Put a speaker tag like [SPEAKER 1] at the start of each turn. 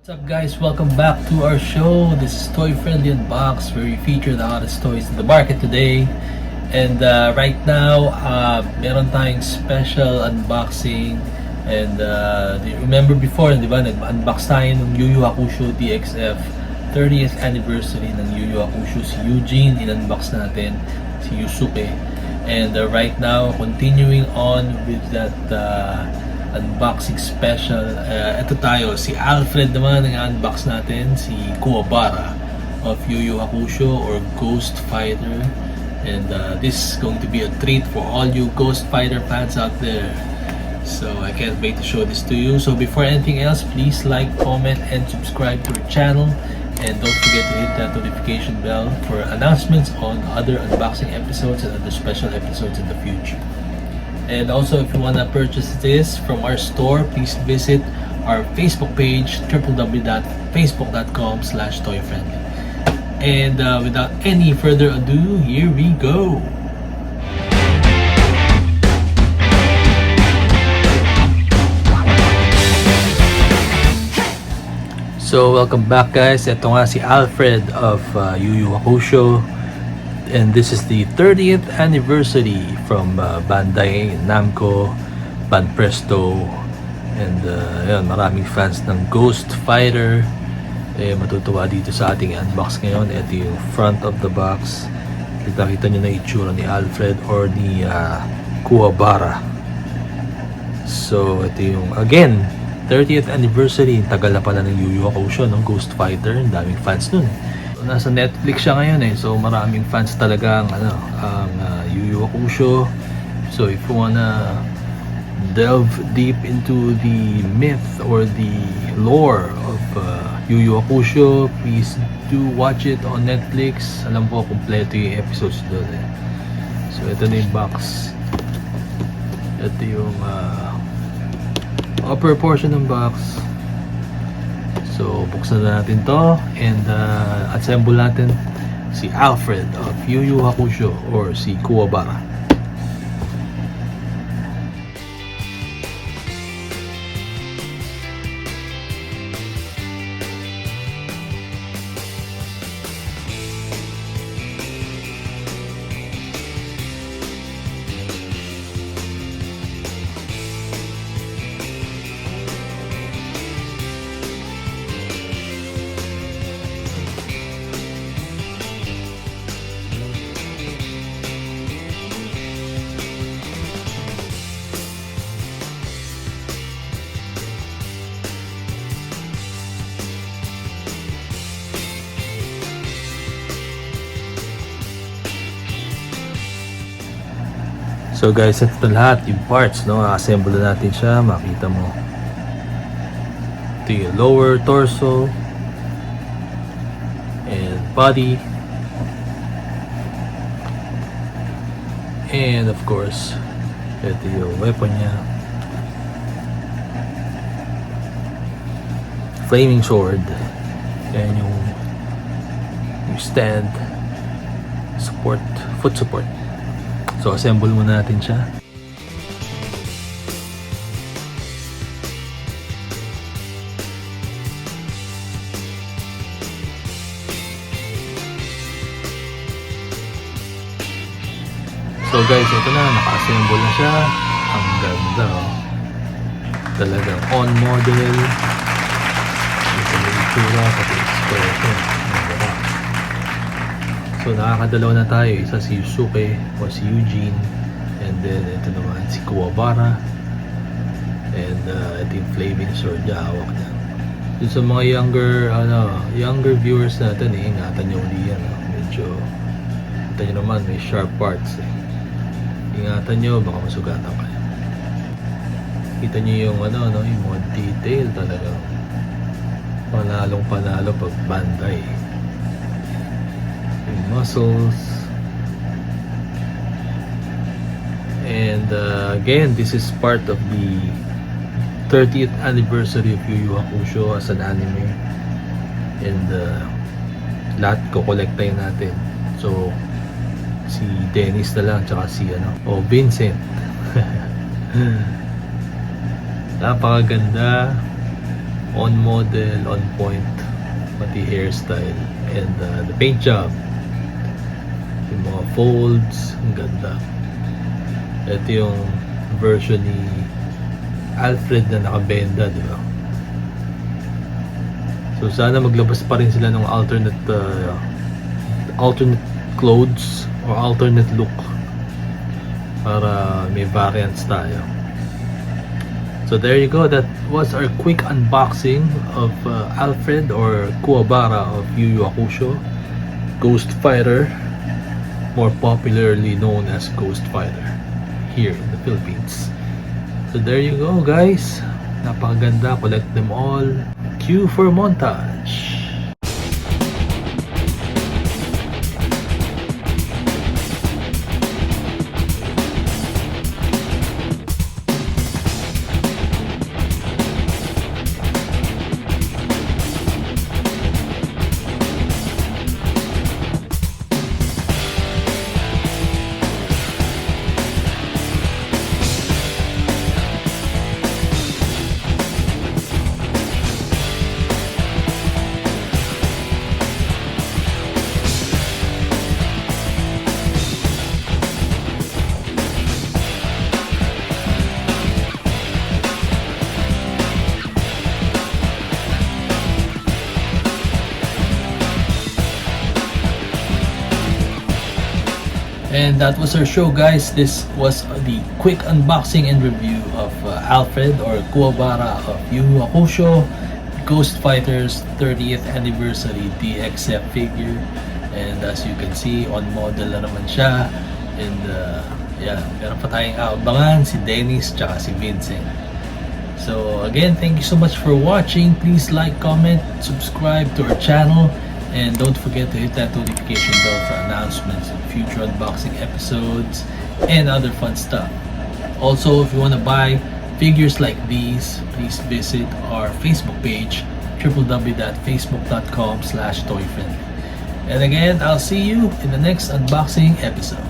[SPEAKER 1] What's up guys, welcome back to our show. This is Toy Friendly Unbox, where we feature the hottest toys in the market today. And right now, meron tayong special unboxing. And remember before, di ba, nag-unbox tayo ng Yu Yu Hakusho DXF 30th anniversary ng Yu Yu Hakusho. Si Eugene, in-unbox natin, si Yusuke. And right now, continuing on with that unboxing special. Ito tayo, si Alfred naman ang unbox natin, si Kuwabara of Yu Yu Hakusho or Ghost Fighter. And this is going to be a treat for all you Ghost Fighter fans out there. So I can't wait to show this to you. So before anything else, please like, comment, and subscribe to our channel. And don't forget to hit that notification bell for announcements on other unboxing episodes and other special episodes in the future. And also, if you want to purchase this from our store, please visit our Facebook page, www.facebook.com/toyfriendly. And without any further ado, here we go! So, welcome back guys. Ito nga si Alfred of Yu Yu Hakusho. And this is the 30th anniversary from Bandai Namco, Banpresto, and yun, maraming fans ng Ghost Fighter. Matutuwa dito sa ating unbox ngayon. Ito yung front of the box. Kita-kita nyo na itsura ni Alfred or ni Kuwabara. So ito yung, again, 30th anniversary. Tagal na pala ng Yu Yu Hakusho, ng Ghost Fighter. Ang daming fans nun. Nasa Netflix siya ngayon so maraming fans talaga ang Yu Yu Hakusho. So if you wanna delve deep into the myth or the lore of Yu Yu Hakusho, please do watch it on Netflix. Alam ko kompleto yung episodes doon So ito na yung box. Ito yung upper portion ng box. So, buksan na natin to and assemble natin si Alfred of Yu Yu Hakusho or si Kuwabara. So guys, ito lahat yung parts, assemble na natin siya. Makita mo ito yung lower torso and body, and of course ito yung weapon niya, flaming sword, and yung stand support, foot support. So, assemble muna natin siya. So guys, ito na, naka-assemble na siya. Ang ganda, talagang on model. Ito na yung itsura, pati expression. So nakakadalaw na tayo, isa si Yusuke o si Eugene, and then ito naman si Kuwabara, and ito yung flaming sword niya, hawak niya. Dun sa mga younger viewers natin, ingatan nyo ulit yan, medyo kita nyo naman may sharp parts ingatan nyo, baka masugatan kayo. Kita nyo yung yung mga detail talaga, panalong panalo pag Bandai. Muscles, and again, this is part of the 30th anniversary of Yu Yu Hakusho as an anime, and lahat ko-collectayin natin. So si Dennis na lang, tsaka si Vincent. Napakaganda. On model, on point, pati hairstyle, and the paint job, yung mga folds, ang ganda. Ito yung version ni Alfred na nakabenda, di ba? So sana maglabas pa rin sila ng alternate clothes or alternate look para may variants tayo. So there you go, that was our quick unboxing of Alfred or Kuwabara of Yu Yu Hakusho, Ghost Fighter, more popularly known as Ghost Fighter here in the Philippines. So there you go guys, napakaganda, collect them all. Cue for montage. And that was our show guys. This was the quick unboxing and review of Alfred or Kuwabara of Yu Yu Hakusho Ghost Fighters 30th Anniversary DXF figure. And as you can see, on model na naman siya. And yeah, meron pa tayong aabangan, si Dennis tsaka si Vincent. So again, thank you so much for watching. Please like, comment, subscribe to our channel. And don't forget to hit that notification bell for announcements of future unboxing episodes and other fun stuff. Also, if you want to buy figures like these, please visit our Facebook page, www.facebook.com/toyfriendly. And again, I'll see you in the next unboxing episode.